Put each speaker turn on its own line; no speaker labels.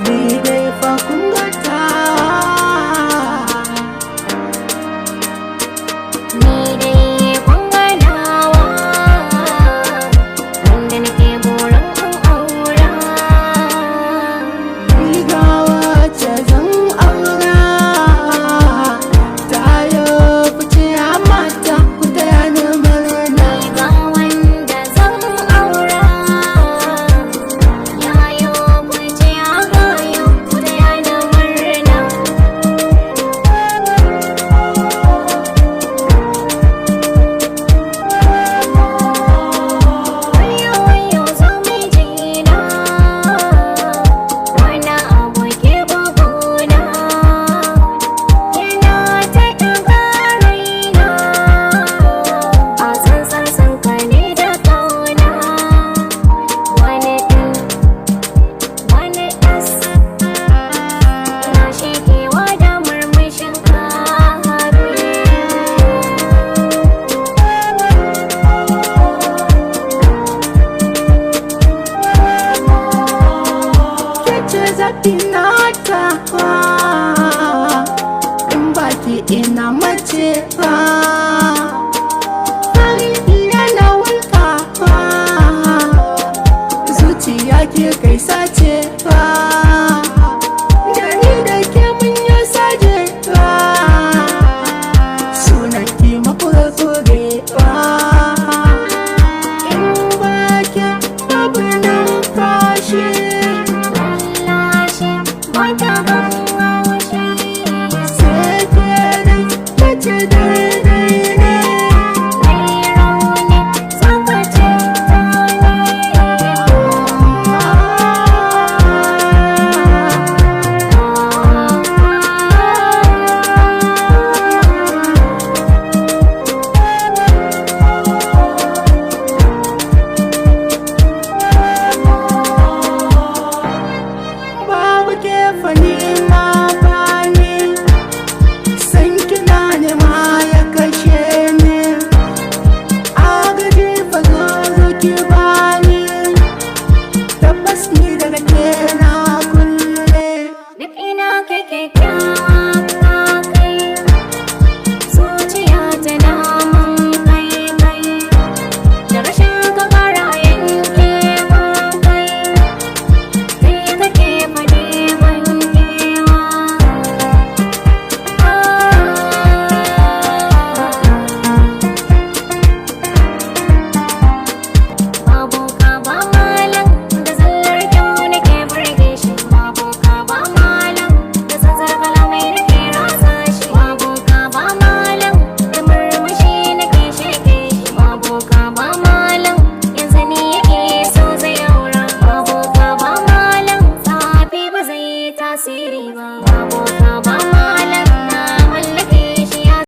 ni dai fa kun gata.
Ni dai kun ganawa, wanda nake burin in aura.
Ni ga wacce zan aura, ta yi fice a mata ku taya ni murna.
Ni ga wanda zan aura, yayo fice a gayo ku taya ni murna. Wayo wayo zo mijina, wani abu ke buguna, yana ta ɗaga raina, a san ka ne da ƙauna. Wani ɗin wani ɗas na shekewa da murmushin ka
Kece zaɓi na tawa, in baki ina mace ba. Farin yana walƙawa, zuciya ke kai sace ba.